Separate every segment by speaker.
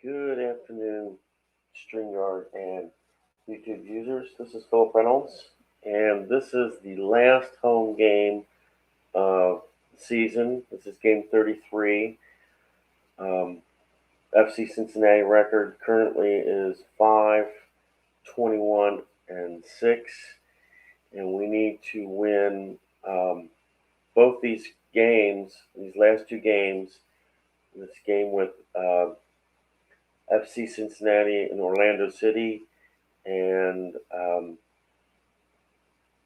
Speaker 1: Good afternoon, StreamYard and YouTube users. This is Philip Reynolds, and this is the last home game of the season. This is game 33. FC Cincinnati record currently is 5-21-6, and we need to win both these games, these last two games. This game with FC Cincinnati in Orlando City, and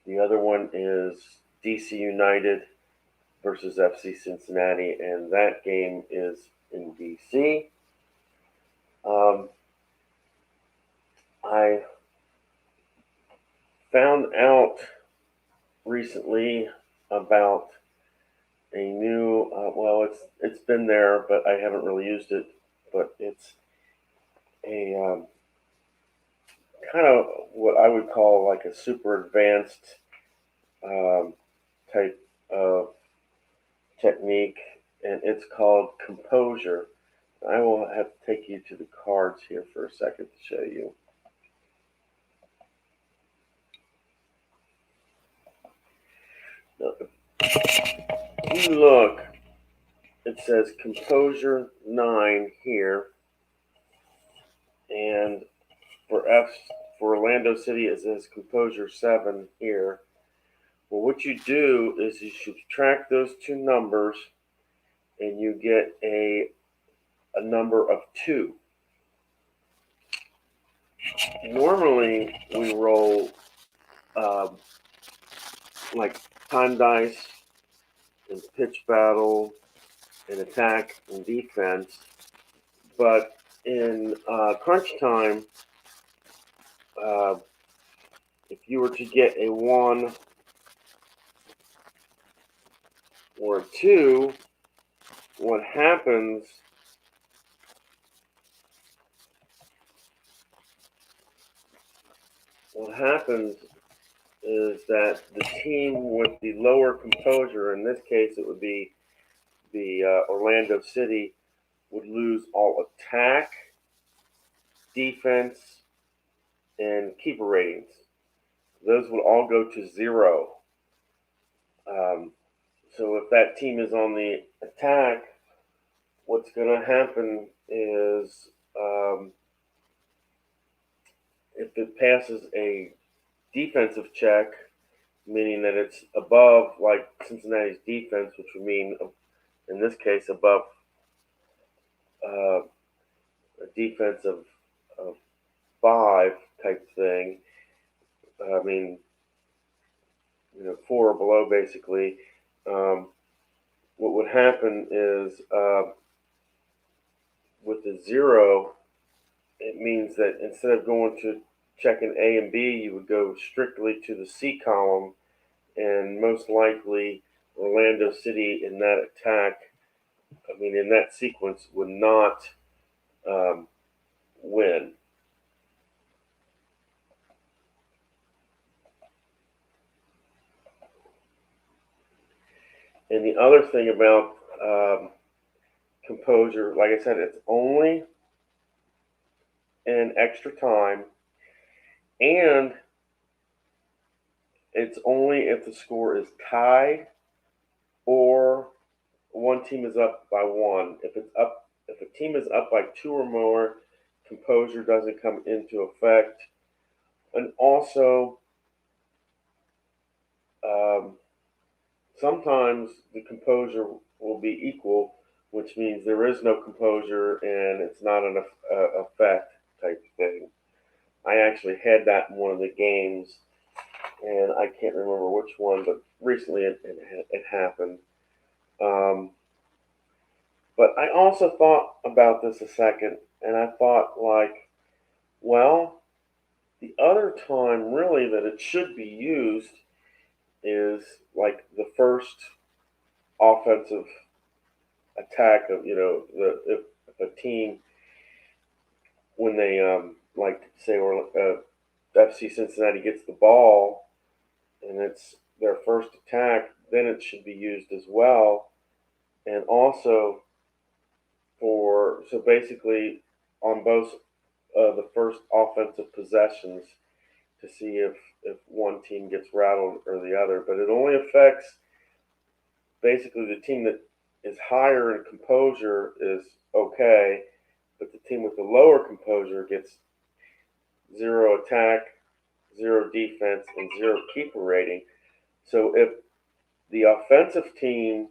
Speaker 1: the other one is DC United versus FC Cincinnati, and that game is in DC. I found out recently about a new, it's been there, but I haven't really used it, but it's a kind of what I would call like a super advanced type of technique, and it's called composure. I will have to take you to the cards here for a second to show you. If you look, it says composure 9 here, and for Orlando City it says composure 7 here. Well, what you do is you subtract those two numbers, and you get a number of 2. Normally, we roll like time dice and pitch battle and attack and defense, but in crunch time, if you were to get a 1 or a 2, what happens is that the team with the lower composure, in this case it would be the Orlando City, would lose all attack, defense, and keeper ratings. Those would all go to 0. So if that team is on the attack, what's going to happen is if it passes a defensive check, meaning that it's above like Cincinnati's defense, which would mean in this case above a defense of 5 type thing. I mean, 4 or below basically. What would happen is with the 0, it means that instead of going to checking A and B, you would go strictly to the C column, and most likely Orlando City in that attack, in that sequence, would not win. And the other thing about composure, like I said, it's only in extra time, and it's only if the score is tied or one team is up by 1. If a team is up by 2 or more, composure doesn't come into effect. And also, sometimes the composure will be equal, which means there is no composure and it's not an effect type thing. I actually had that in one of the games, and I can't remember which one, but recently it happened. But I also thought about this a second, and I thought, well, the other time really that it should be used is like the first offensive attack of, if a team, when they say FC Cincinnati gets the ball and it's their first attack, then it should be used as well. And also so basically on both the first offensive possessions to see if one team gets rattled or the other. But it only affects basically the team that is higher in composure is okay, but the team with the lower composure gets 0 attack, 0 defense, and 0 keeper rating. So if the offensive team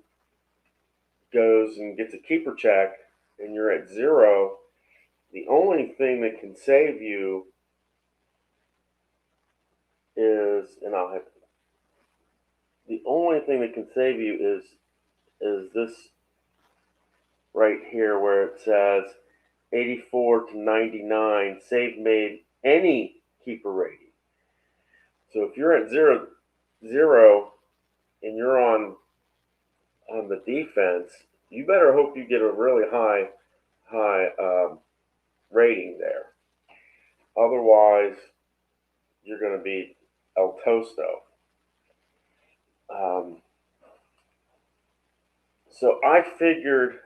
Speaker 1: goes and gets a keeper check and you're at 0, the only thing that can save you is, and I'll have the only thing that can save you is this right here where it says 84 to 99 save made any keeper rating. So if you're at 0 and you're on the defense, you better hope you get a really high rating there. Otherwise, you're going to be El Tosto. So I figured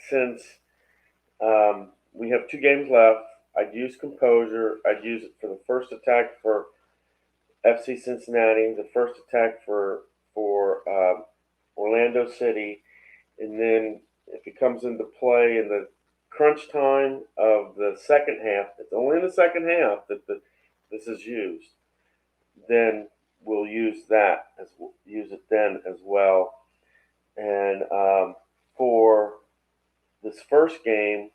Speaker 1: since we have 2 games left, I'd use composure. I'd use it for the first attack for FC Cincinnati, the first attack for Orlando City, and then if it comes into play in the crunch time of the second half, it's only in the second half that this is used. Then we'll use it then as well. And for this first game,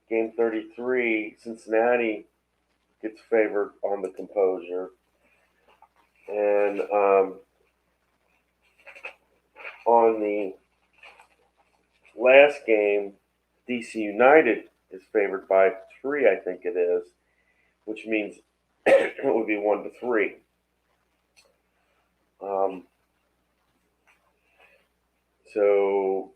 Speaker 1: game 33, Cincinnati gets favored on the composure. And on the last game, DC United is favored by 3, I think it is, which means it would be 1-3. So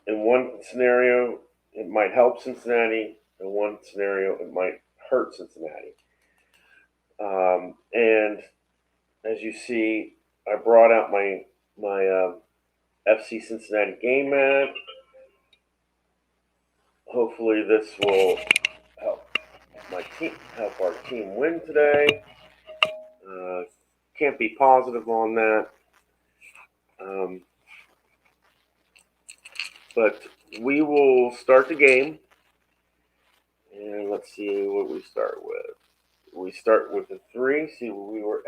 Speaker 1: in one scenario, it might help Cincinnati. In one scenario, it might hurt Cincinnati. And as you see, I brought out my FC Cincinnati game mat. Hopefully, this will help our team win today. Can't be positive on that. But we will start the game. And let's see what we start with. We start with a 3. See, we are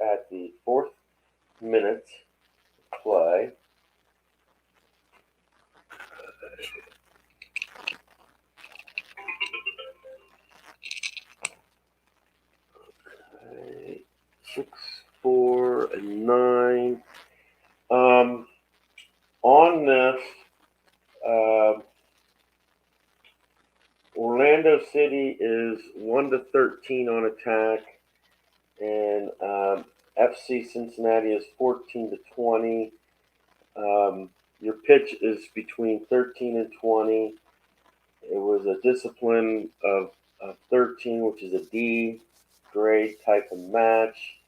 Speaker 1: at the 4th minute play. Okay, 6, 4, and 9. On this, Orlando City is 1-13 on attack, and FC Cincinnati is 14-20. Your pitch is between 13 and 20. It was a discipline of 13, which is a D grade type of match.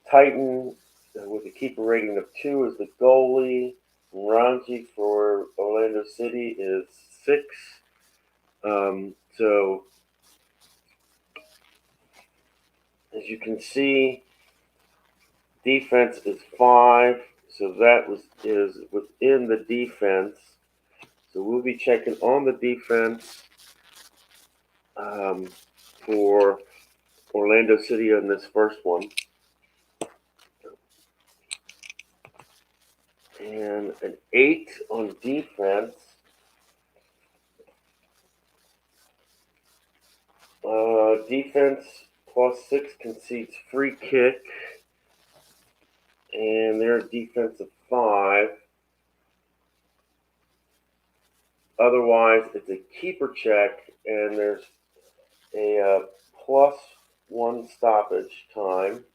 Speaker 1: Titan with a keeper rating of 2 is the goalie. Ranji for Orlando City is 6. So as you can see, defense is 5. So that is within the defense. So we'll be checking on the defense for Orlando City on this first one. And an 8 on defense. Defense +6 concedes free kick. And they're a defense of 5. Otherwise, it's a keeper check, and there's a +1 stoppage time.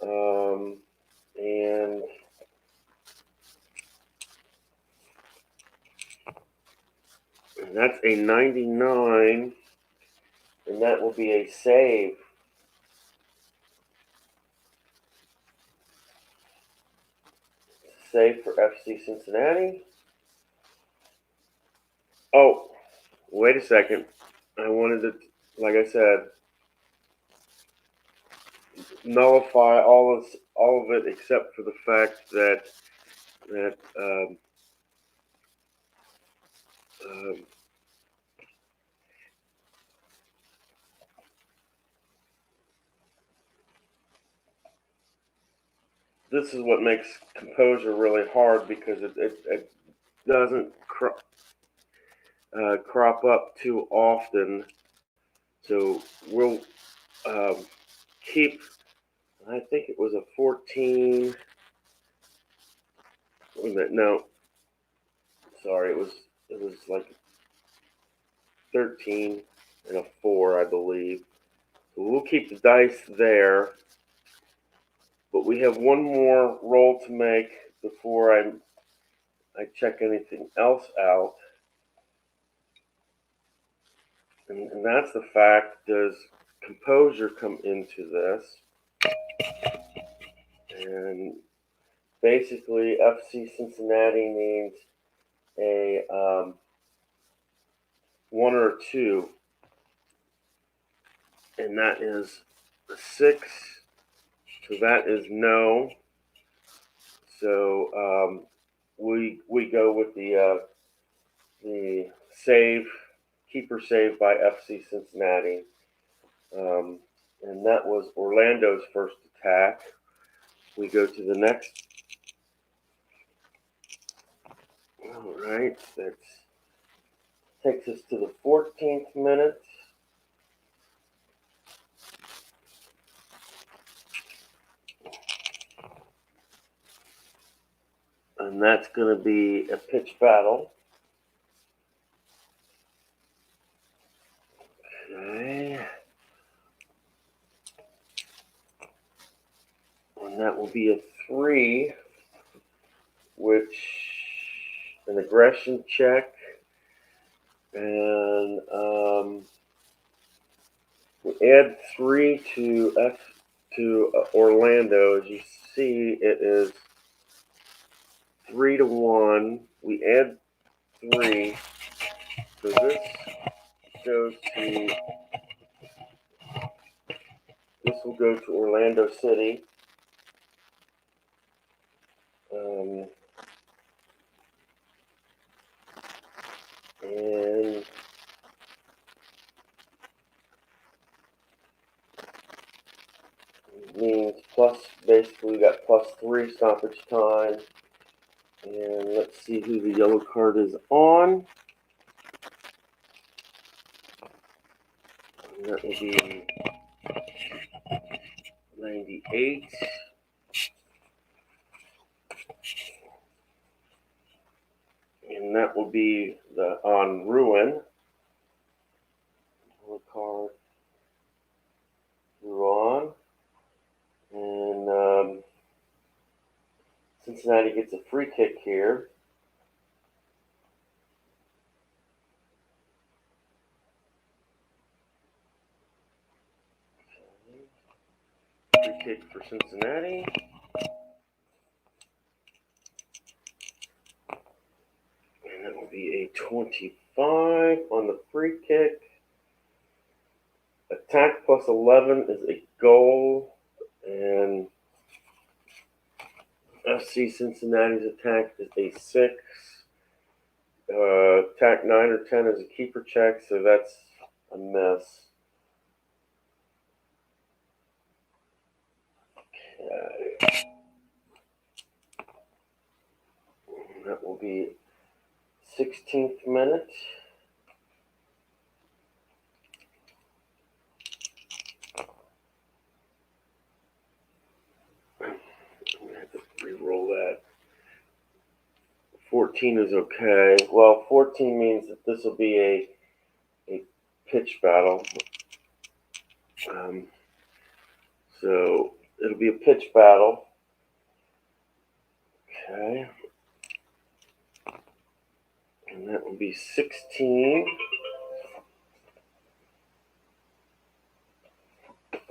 Speaker 1: And that's a 99, and that will be a save. Save for FC Cincinnati. Oh, wait a second. I wanted to, like I said, nullify all of it except for the fact that um, this is what makes composure really hard, because it doesn't crop up too often. So we'll um, keep. I think it was a 14. Wait a minute, no, sorry, it was like 13 and a 4, I believe. So we'll keep the dice there, but we have one more roll to make before I check anything else out, and that's the fact: does composure come into this? And basically, FC Cincinnati means a 1 or a 2, and that is a 6. So that is no. So we go with the keeper save by FC Cincinnati, and that was Orlando's first attack. We go to the next. All right, that takes us to the 14th minute. And that's going to be a pitch battle. Okay. And that will be a 3, which an aggression check. And we add 3 to Orlando. As you see, it is 3-1. We add 3. So this goes to this will go to Orlando City. And means basically we got +3 stoppage time. And let's see who the yellow card is on. And that will be 98. And that will be on Ruin. Yellow card. Ruin. And Cincinnati gets a free kick here. Free kick for Cincinnati. And that will be a 25 on the free kick. Attack +11 is a goal. And FC Cincinnati's attack is a 6. Attack 9 or 10 is a keeper check, so that's a miss. Okay. That will be 16th minute. I'm going to have to re-roll that. 14 is okay. Well, 14 means that this will be a pitch battle. So it'll be a pitch battle. Okay. And that will be 16.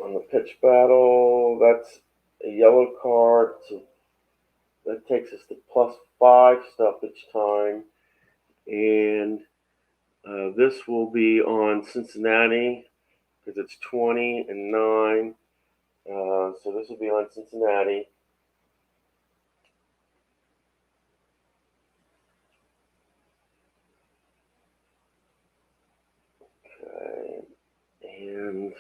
Speaker 1: On the pitch battle, that's a yellow card. So that takes us to +5 stoppage time. And This will be on Cincinnati because it's 20 and 9. So this will be on Cincinnati. Okay. And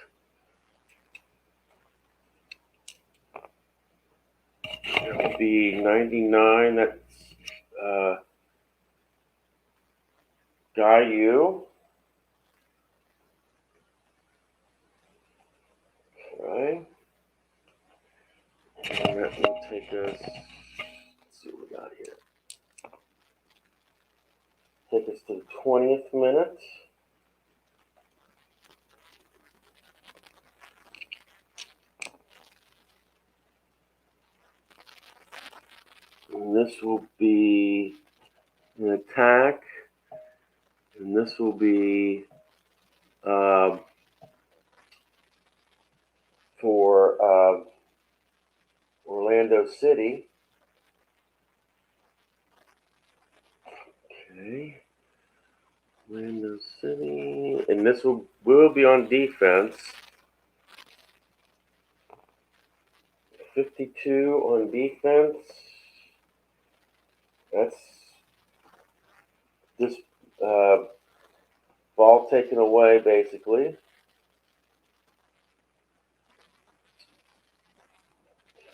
Speaker 1: that will be 99. That's Guy U. Okay. And that will take us, let's see what we got here. Take us to the 20th minute. And this will be an attack. And this will be for Orlando City. Okay. Orlando City. And this will be on defense. 52 on defense. That's just ball taken away, basically.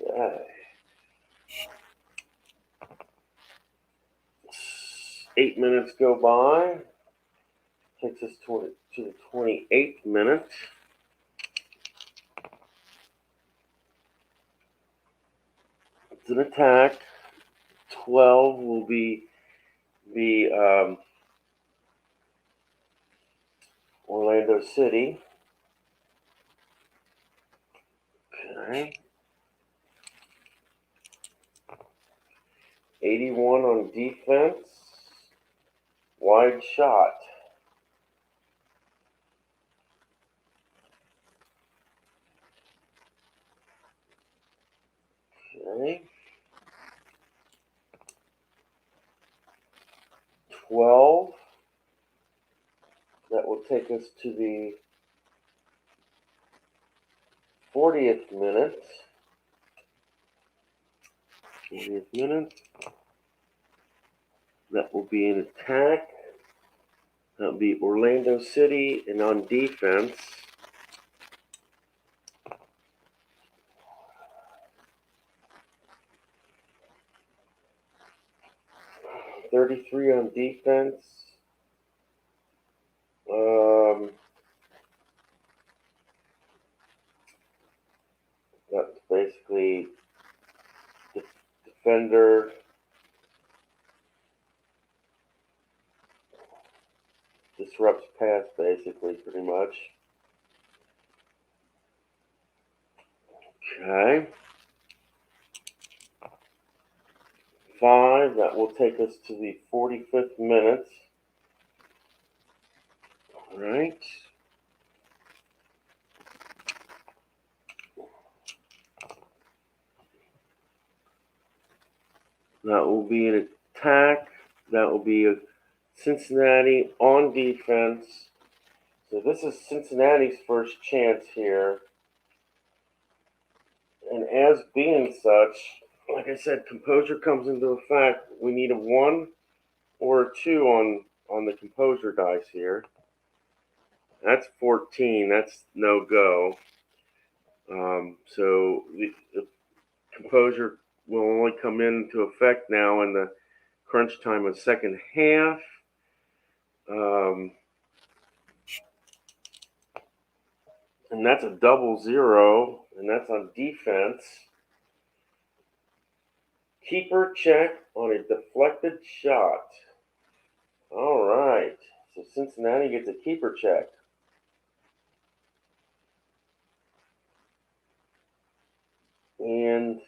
Speaker 1: Okay. 8 minutes go by. Takes us to the 28th minute. It's an attack. 12 will be the Orlando City. Okay. 81 on defense. Wide shot. Okay. 12. That will take us to the 40th minute. 40th minute. That will be an attack. That will be Orlando City, and on defense, 33 on defense. That's basically defender disrupts pass, basically, pretty much. Okay. 5, that will take us to the 45th minute. All right. That will be an attack. That will be a Cincinnati on defense. So this is Cincinnati's first chance here. And as being such, like I said, composure comes into effect. We need a 1 or a 2 on the composure dice here. That's 14. That's no go. So the composure will only come into effect now in the crunch time of second half. And that's a 0-0, and that's on defense. Keeper check on a deflected shot. All right. So Cincinnati gets a keeper check. And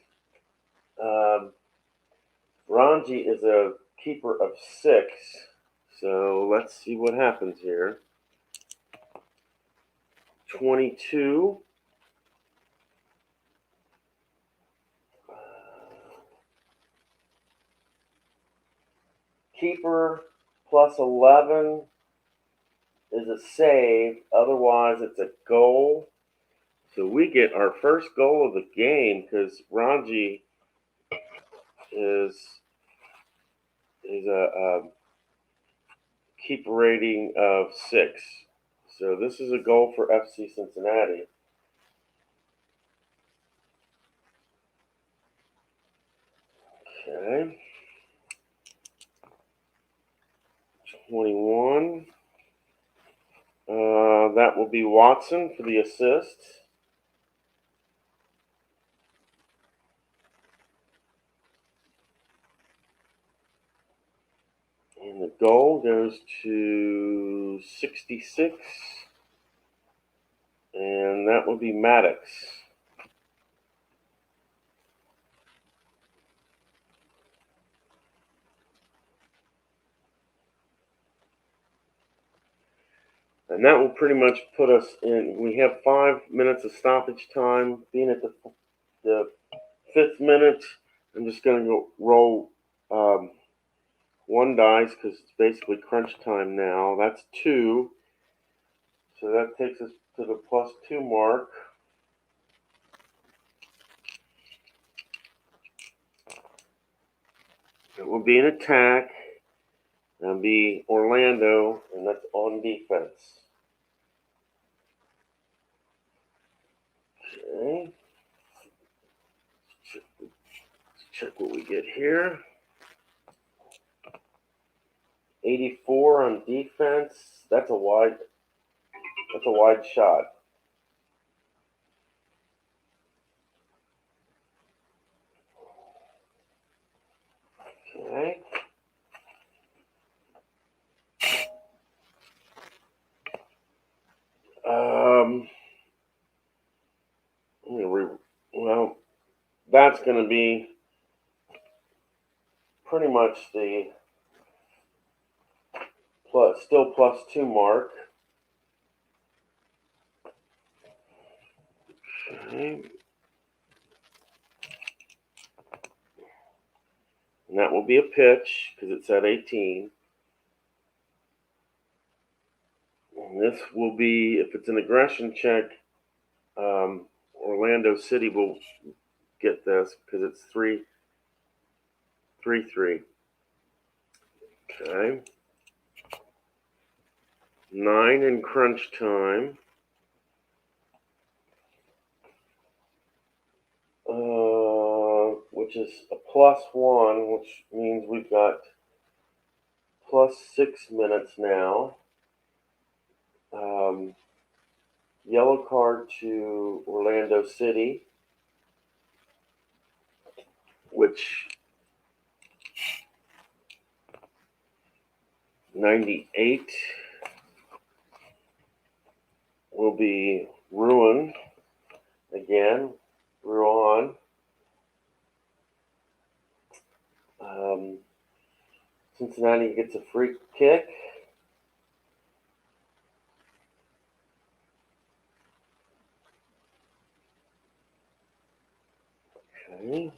Speaker 1: Ranji is a keeper of 6. So let's see what happens here. 22. Keeper plus 11. is a save. Otherwise, it's a goal. So we get our first goal of the game because Ranji is a keeper rating of 6. So this is a goal for FC Cincinnati. Okay. 21. That will be Watson for the assist. And the goal goes to 66. And that will be Maddox. And that will pretty much put us in. We have 5 minutes of stoppage time. Being at the 5th minute, I'm just going to go roll 1 dice because it's basically crunch time now. That's 2. So that takes us to the +2 mark. It will be an attack. That'll be Orlando, and that's on defense. Okay. Let's check what we get here. 84 on defense. That's a wide shot. Okay. Well, that's going to be pretty much the still +2 mark. Okay. And that will be a pitch because it's at 18. And this will be, if it's an aggression check, Orlando City will get this because it's 3-3. Okay. 9 in crunch time. Which is a +1, which means we've got +6 minutes now. Yellow card to Orlando City, which 98 will be Ruin again. Ruan. Cincinnati gets a free kick. Okay.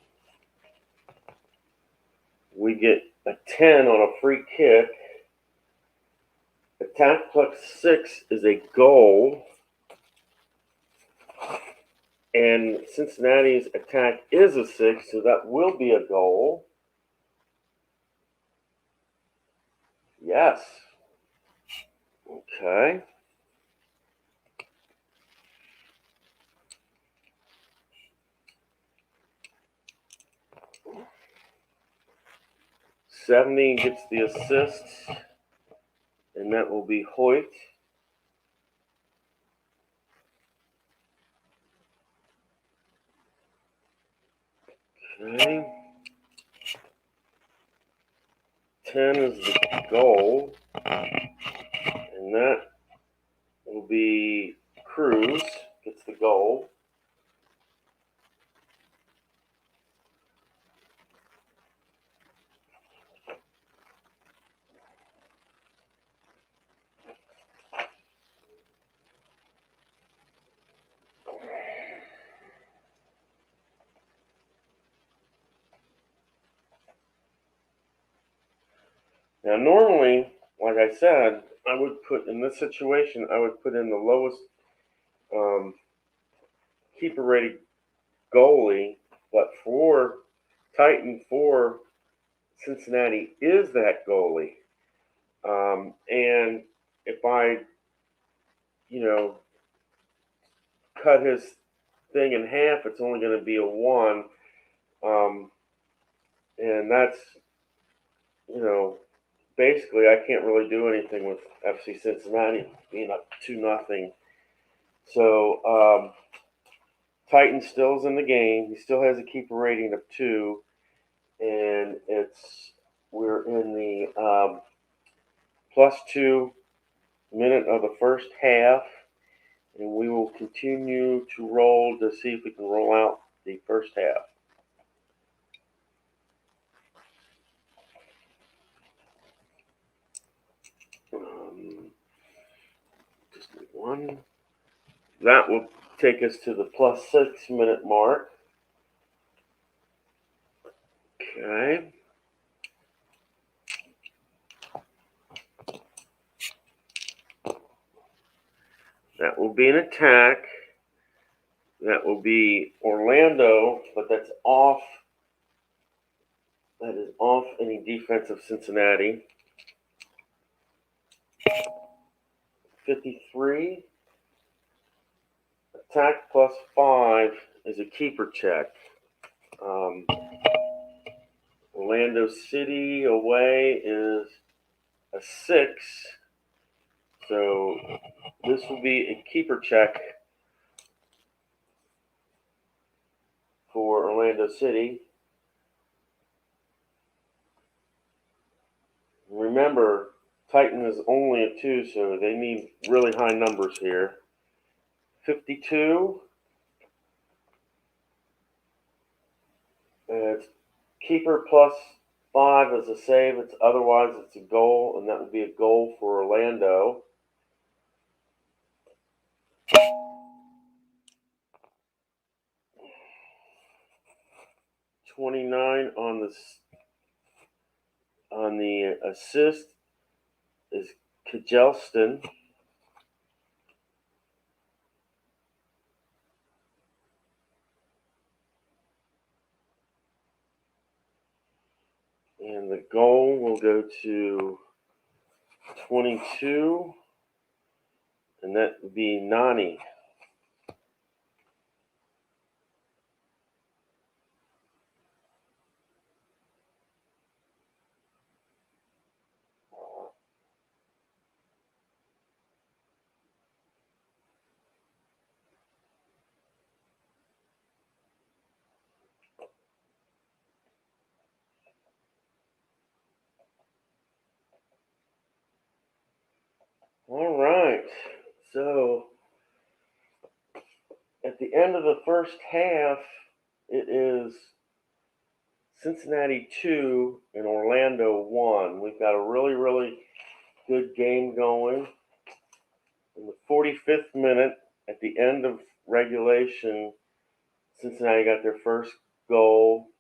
Speaker 1: We get a 10 on a free kick. Attack +6 is a goal. And Cincinnati's attack is a 6, so that will be a goal. Yes. Okay. '70 gets the assist, and that will be Hoyt. Okay. 10 is the goal, and that will be Cruz gets the goal. Now, normally, like I said, I would put in this situation, I would put in the lowest um, keeper rated goalie, but for Titan for Cincinnati is that goalie. And if I, you know, cut his thing in half, it's only going to be a 1. Um, and that's, you know, basically I can't really do anything with FC Cincinnati being up 2-0. So Titan still's in the game. He still has a keeper rating of 2, and we're in the +2 minute of the first half, and we will continue to roll to see if we can roll out the first half. Just one. That will take us to the +6 minute mark. Okay. That will be an attack. That will be Orlando, but that's off. That is off any defense of Cincinnati. 53. Attack +5 is a keeper check. Orlando City away is a 6. So this will be a keeper check for Orlando City. Remember, Titan is only a 2, so they need really high numbers here. 52. It's keeper +5 as a save. Otherwise, it's a goal, and that would be a goal for Orlando. 29 on the assist is Kjelston. And the goal will go to 22, and that would be Nani. All right, so at the end of the first half, it is Cincinnati 2 and Orlando 1. We've got a really, really good game going. In the 45th minute, at the end of regulation, Cincinnati got their first goal.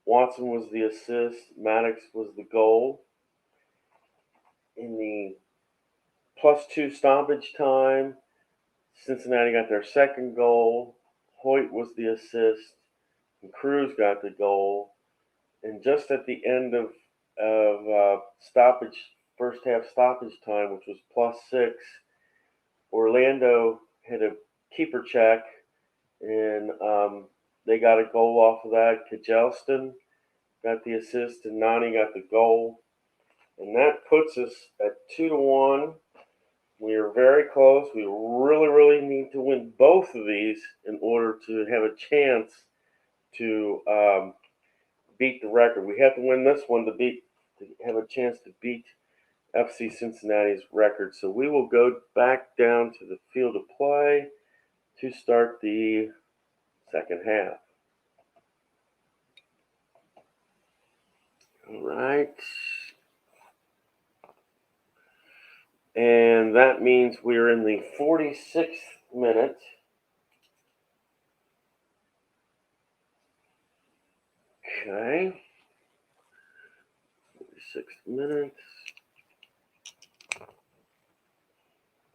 Speaker 1: Watson was the assist. Maddox was the goal. In the +2 stoppage time, Cincinnati got their second goal. Hoyt was the assist. And Cruz got the goal. And just at the end of stoppage, first half stoppage time, which was +6, Orlando hit a keeper check, and they got a goal off of that. Kjelston got the assist, and Nani got the goal. And that puts us at 2-1. We are very close. We really, really need to win both of these in order to have a chance to beat the record. We have to win this one to have a chance to beat FC Cincinnati's record. So we will go back down to the field of play to start the second half. All right. And that means we're in the 46th minute. Okay. 46th minute.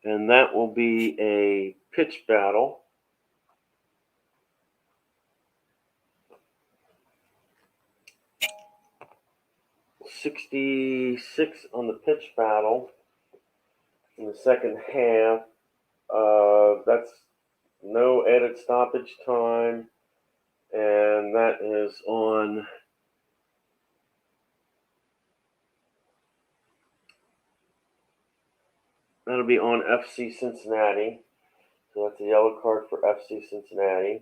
Speaker 1: and that will be a pitch battle. .66 on the pitch battle in the second half. That's no added stoppage time, and that is on that'll be on FC Cincinnati. So that's a yellow card for FC Cincinnati.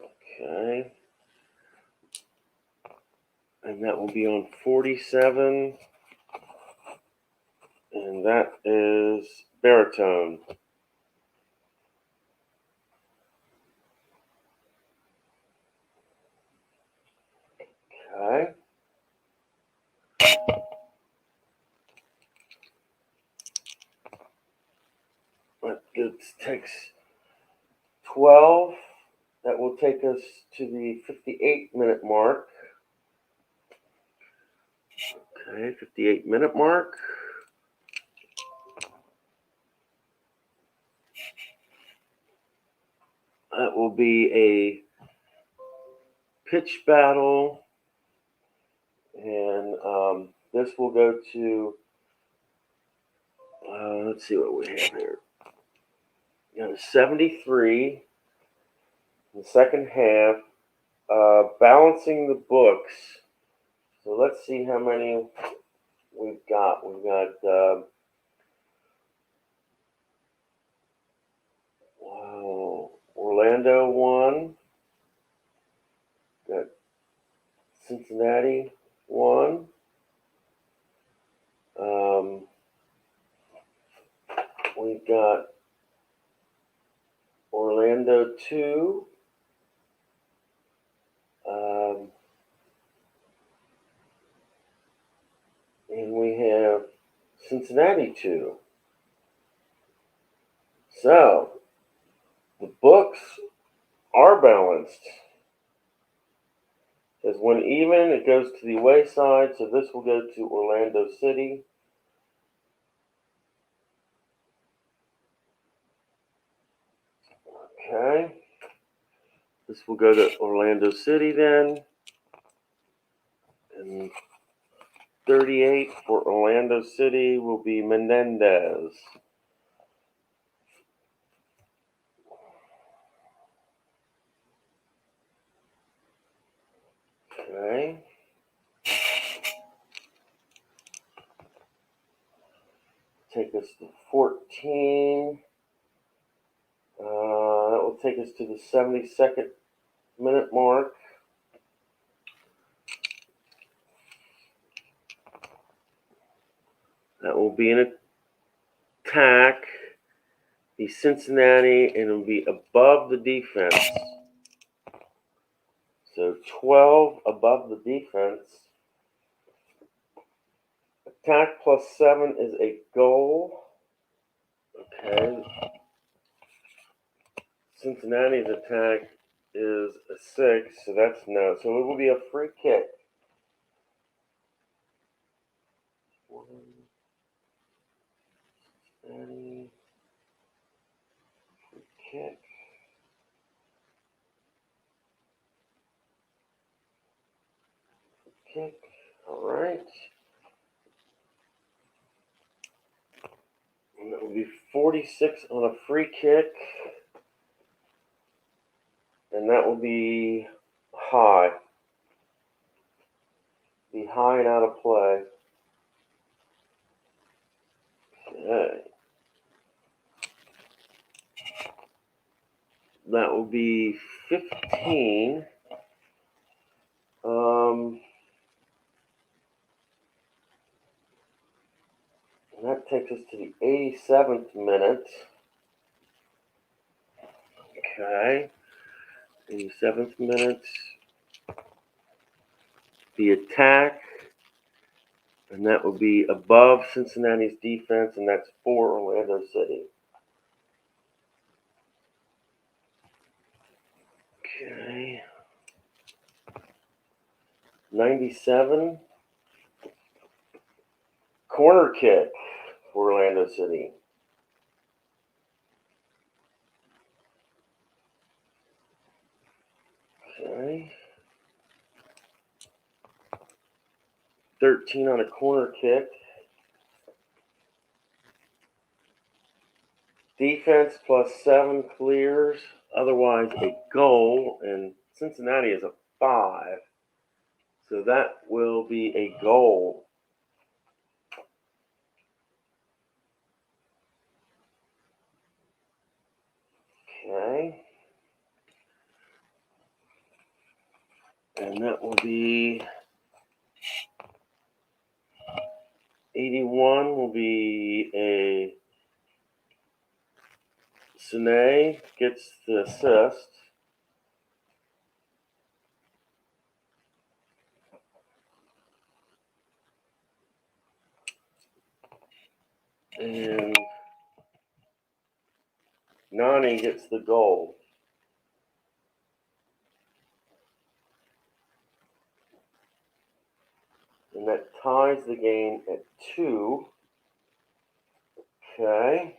Speaker 1: Okay. And that will be on 47. And that is baritone. Okay. That takes 12. That will take us to the 58-minute mark. Okay, 58-minute mark. That will be a pitch battle. And this will go to, let's see what we have here. We got a 73 in the second half, balancing the books. So let's see how many we've got. We've got Orlando 1, got Cincinnati 1, we've got Orlando 2, and we have Cincinnati 2. So the books are balanced. It says when even, it goes to the away side, so this will go to Orlando City. Okay. This will go to Orlando City then. And 38 for Orlando City will be Menendez. Okay. Take us to 14. That will take us to the 72nd minute mark. That will be an attack. Be Cincinnati, and it will be above the defense. So 12 above the defense. Attack plus 7 is a goal. Okay. Cincinnati's attack is a 6, so that's no. So it will be a free kick. Cincinnati. Free kick. Kick. All right. And that will be 46 on a free kick. And that will be high. Be high and out of play. Okay. That will be 15. And that takes us to the 87th minute. Okay. 87th minute. The attack. And that will be above Cincinnati's defense, and that's for Orlando City. Okay. 97. Corner kick for Orlando City. Okay. 13 on a corner kick. Defense +7 clears, otherwise a goal, and Cincinnati is a 5. So that will be a goal. Okay. And that will be 81 will be a Cincy gets the assist. And Nani gets the goal. And that ties the game at 2. Okay.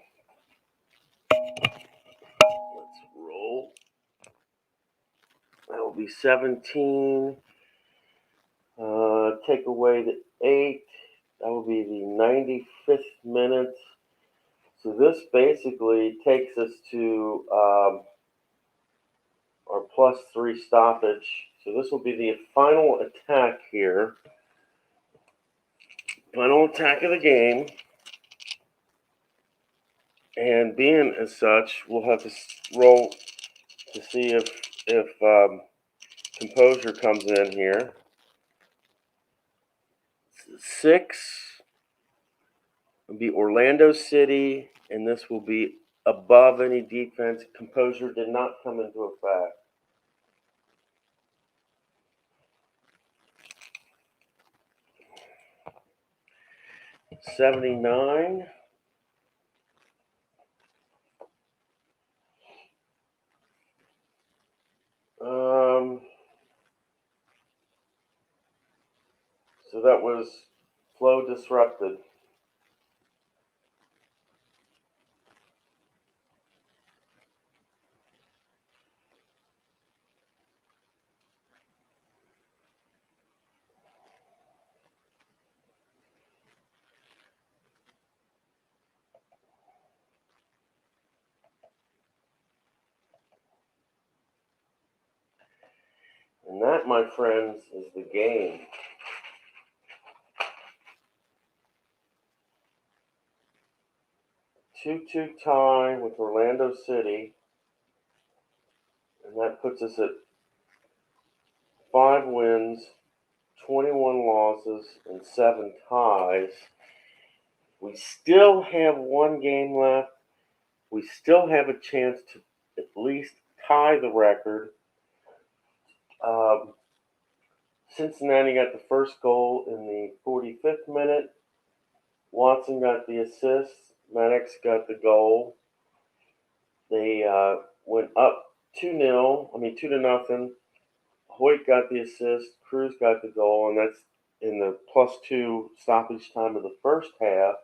Speaker 1: Let's roll. That will be 17. Take away the 8. That will be the 95th minute. So this basically takes us to our +3 stoppage. So this will be the final attack here. Final attack of the game. And being as such, we'll have to roll to see if composure comes in here. 6 will be Orlando City, and this will be above any defense. Composure did not come into effect. 79. So that was flow disrupted. And that, my friends, is the game. 2-2 tie with Orlando City. And that puts us at 5 wins, 21 losses, and 7 ties. We still have 1 game left. We still have a chance to at least tie the record. Cincinnati got the first goal in the 45th minute. Watson got the assist. Maddox got the goal. They went up 2-0. Hoyt got the assist. Cruz got the goal, and that's in the +2 stoppage time of the first half.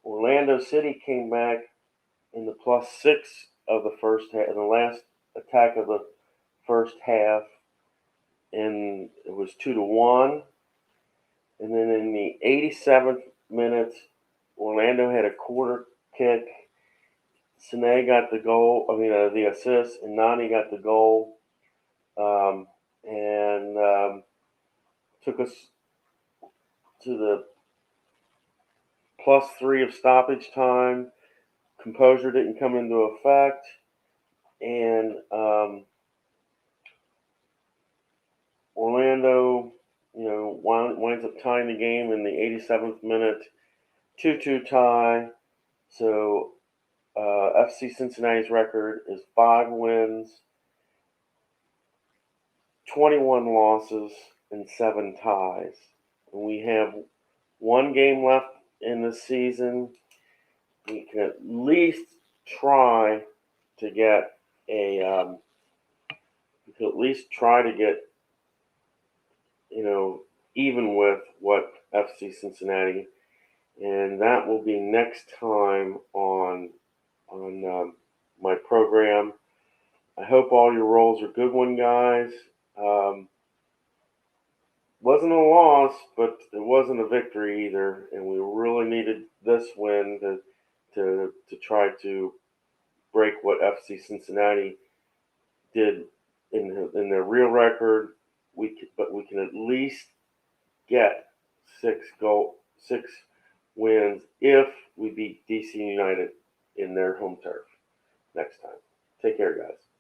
Speaker 1: Orlando City came back in the +6 of the first half, in the last attack of the first half, and it was 2-1. And then in the 87th minute, Orlando had a quarter kick. Cincy got the goal, the assist, and Nani got the goal, and took us to the +3 of stoppage time. Composure didn't come into effect, and Orlando, winds up tying the game in the 87th minute, 2-2 tie. So FC Cincinnati's record is 5 wins, 21 losses, and 7 ties. And we have 1 game left in the season. We can at least try to get even with what FC Cincinnati and that will be next time on my program. I hope all your rolls are good one, guys. Um, wasn't a loss, but it wasn't a victory either, and we really needed this win to try to break what FC Cincinnati did in their real record. But we can at least get 6 wins if we beat DC United in their home turf next time. Take care, guys.